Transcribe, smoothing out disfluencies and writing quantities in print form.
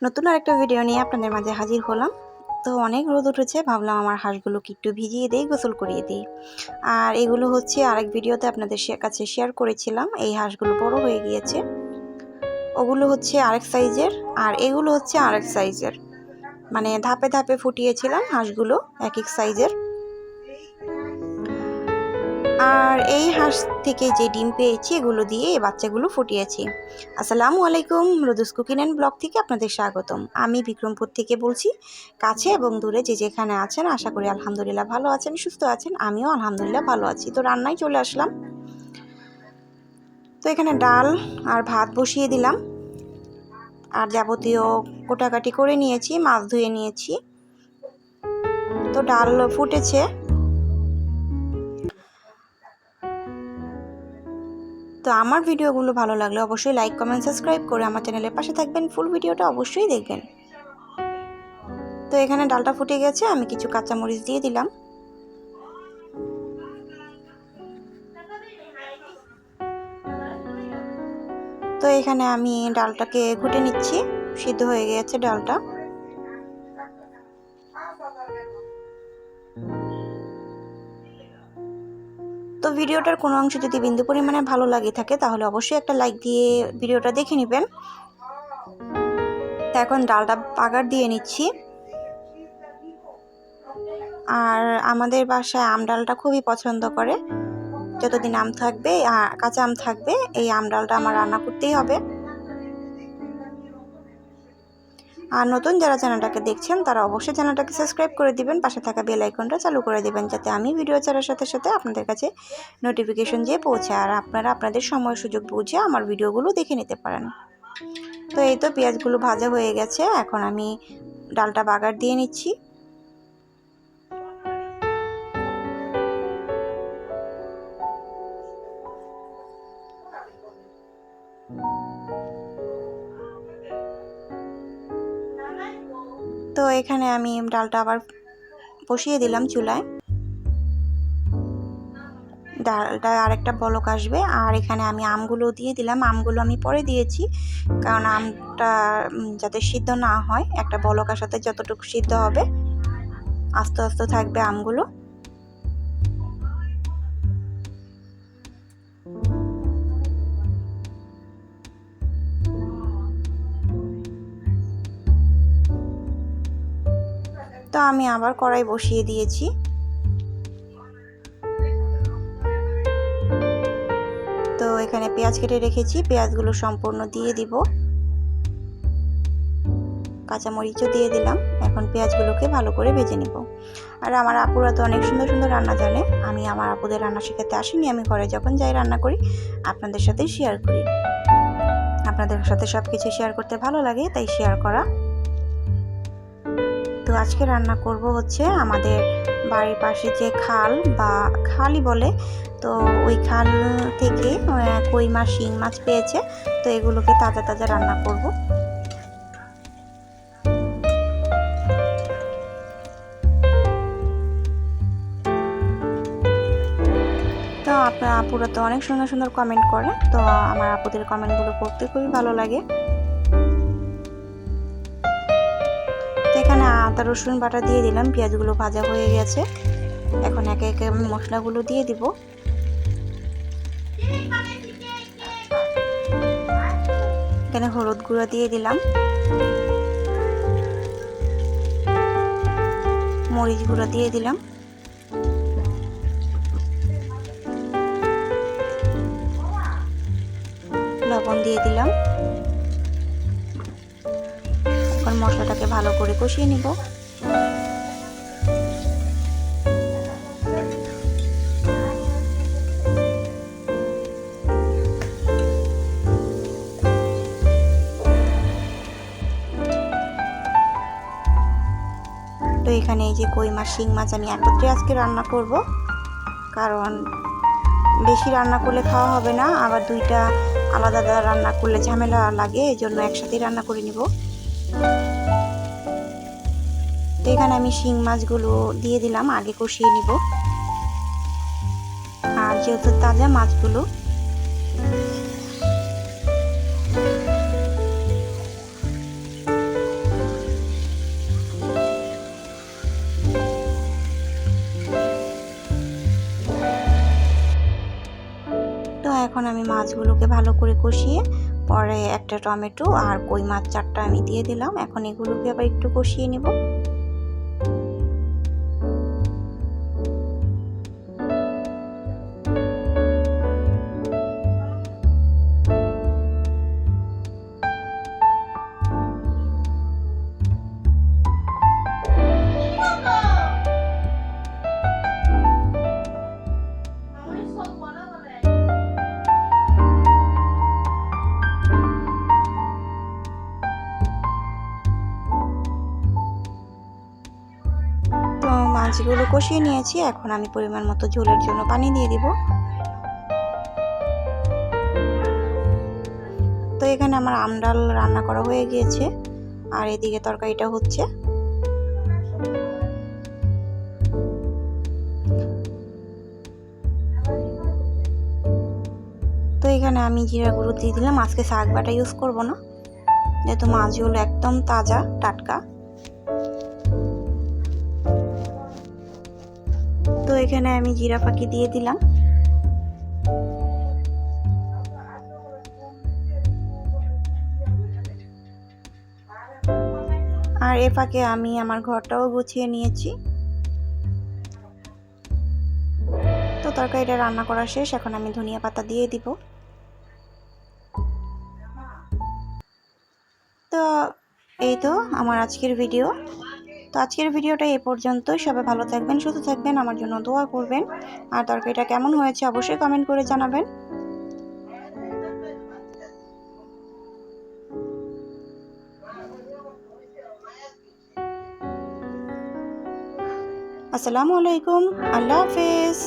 নতুন আরেকটা ভিডিও নিয়ে আপনাদের মাঝে হাজির হলাম। তো অনেক রোদ উঠেছে, ভাবলাম আমার হাঁসগুলোকে একটু ভিজিয়ে দিই, গোসল করিয়ে দিই। আর এগুলো হচ্ছে আরেক ভিডিওতে আপনাদের কাছে শেয়ার করেছিলাম। এই হাঁসগুলো বড় হয়ে গিয়েছে। ওগুলো হচ্ছে আরেক সাইজের আর এগুলো হচ্ছে আরেক সাইজের, মানে ধাপে ধাপে ফুটিয়েছিলাম হাঁসগুলো এক এক সাইজের। আর এই হাঁস থেকে যে ডিম পেয়েছি এগুলো দিয়ে এই বাচ্চাগুলো ফুটিয়েছি। আসসালামু আলাইকুম, রোদুস কুকিং অ্যান্ড ব্লগ থেকে আপনাদের স্বাগতম। আমি বিক্রমপুর থেকে বলছি। কাছে এবং দূরে যে যেখানে আছেন আশা করি আলহামদুলিল্লাহ ভালো আছেন, সুস্থ আছেন। আমিও আলহামদুলিল্লাহ ভালো আছি। তো রান্নায় চলে আসলাম। তো এখানে ডাল আর ভাত বসিয়ে দিলাম, আর যাবতীয় কোটাকাটি করে নিয়েছি, মাছ ধুয়ে নিয়েছি। তো ডাল ফুটেছে। তো আমার ভিডিওগুলো ভালো লাগলে অবশ্যই লাইক কমেন্ট সাবস্ক্রাইব করে আমার চ্যানেলের পাশে থাকবেন। ফুল ভিডিওটা অবশ্যই দেখবেন। তো এখানে ডালটা ফুটে গেছে, আমি কিছু কাঁচামরিচ দিয়ে দিলাম। তো এখানে আমি ডালটাকে ঘুটে নিচ্ছি, সিদ্ধ হয়ে গেছে ডালটা। তো ভিডিওটার কোনো অংশ যদি বিন্দু পরিমাণে ভালো লাগে থাকে তাহলে অবশ্যই একটা লাইক দিয়ে ভিডিওটা দেখে নেবেন। তো এখন ডালটা বাগার দিয়ে নিচ্ছি। আর আমাদের বাসায় আম ডালটা খুবই পছন্দ করে। যতদিন আম থাকবে, কাঁচা আম থাকবে, এই আম ডালটা আমার রান্না করতেই হবে। আর নতুন যারা চ্যানেলটাকে দেখছেন তারা অবশ্যই চ্যানেলটাকে সাবস্ক্রাইব করে দিবেন, পাশে থাকা বেল আইকনটা চালু করে দিবেন, যাতে আমি ভিডিও ছাড়ার সাথে সাথে আপনাদের কাছে নোটিফিকেশন যেয়ে পৌঁছায় আর আপনারা আপনাদের সময় সুযোগ বুঝে আমার ভিডিওগুলো দেখে নিতে পারেন। তো এই তো পেঁয়াজগুলো ভাজা হয়ে গেছে, এখন আমি ডালটা বাগার দিয়ে নিচ্ছি। তো এখানে আমি ডালটা আবার বসিয়ে দিলাম চুলায়। ডালটা আরেকটা বলক আসবে, আর এখানে আমি আমগুলো দিয়ে দিলাম। আমগুলো আমি পরে দিয়েছি, কারণ আমটা যাতে সিদ্ধ না হয়, একটা বলক আসাতে যতটুকু সিদ্ধ হবে আস্তে আস্তে থাকবে আমগুলো। তো আমি আবার কড়াই বসিয়ে দিয়েছি। তো এখানে পেঁয়াজ কেটে রেখেছি, পেঁয়াজগুলো সম্পূর্ণ দিয়ে দিব। কাঁচামরিচও দিয়ে দিলাম। এখন পেঁয়াজগুলোকে ভালো করে ভেজে নিব। আর আমার আপুরা তো অনেক সুন্দর সুন্দর রান্না জানে। আমি আমার আপুদের রান্না শেখাতে আসিনি, আমি ঘরে যখন যাই রান্না করি আপনাদের সাথে শেয়ার করি। আপনাদের সাথে সব কিছু শেয়ার করতে ভালো লাগে, তাই শেয়ার করা। তো আজকে রান্না করব হচ্ছে আমাদের বাড়ির পাশে যে খাল বা খালই বলে, তো ওই খাল থেকে কই মাছ, শিং মাছ পেয়েছে। তো এগুলোকে তাজা তাজা রান্না করব। তো আপনার আপুরা তো অনেক সুন্দর সুন্দর কমেন্ট করে, তো আমার আপুদের কমেন্টগুলো পড়তে খুবই ভালো লাগে। তো এখানে আদা রসুন বাটা দিয়ে দিলাম, পেঁয়াজগুলো ভাজা হয়ে গেছে। এখন একে একে মশলাগুলো দিয়ে দিব। এখানে হলুদ গুঁড়ো দিয়ে দিলাম, মরিচ গুঁড়ো দিয়ে দিলাম, লবণ দিয়ে দিলাম। এখন মশলাটাকে ভালো করে কষিয়ে নিব। তো এখানে এই যে কই মাছ, শিং মাছ আমি একত্রে আজকে রান্না করব, কারণ বেশি রান্না করলে খাওয়া হবে না, আবার দুইটা আলাদা আলাদা রান্না করলে ঝামেলা লাগে, এই জন্য একসাথেই রান্না করে নিব। তো এখানে আমি শিং মাছগুলো দিয়ে দিলাম, আগে কষিয়ে নিব। আর যেহেতু তাজা মাছগুলো, এখন আমি মাছগুলোকে ভালো করে কষিয়ে পরে একটা টমেটো আর কই মাছ 4টা আমি দিয়ে দিলাম। এখন এগুলোকে আবার একটু কষিয়ে নেব। মাছগুলো কষিয়ে নিয়েছি, এখন আমি পরিমাণ মতো ঝোলের জন্য পানি দিয়ে দিব। তো এখানে আমার আমডাল রান্না করা হয়ে গিয়েছে আর এদিকে তরকারিটা হচ্ছে। তো এখানে আমি জিরা গুঁড়ো দিয়ে দিলাম। আজকে শাক বাটা ইউজ করব না, যেহেতু মাছগুলো একদম তাজা টাটকা। তো এখানে আমি জিরা ফাঁকি দিয়ে দিলাম। আর এ ফাঁকে আমি আমার ঘরটাও গুছিয়ে নিয়েছি। তো তরকারিটা রান্না করা শেষ, এখন আমি ধনিয়া পাতা দিয়ে দিব। তো এই তো আমার আজকের ভিডিও। তো আজকের ভিডিওটা এই পর্যন্তই। সবাই ভালো থাকবেন, সুস্থ থাকবেন, আমার জন্য দোয়া করবেন। আর তরকারিটা কেমন হয়েছে অবশ্যই কমেন্ট করে জানাবেন। আসসালামু আলাইকুম, আল্লাহ হাফেজ।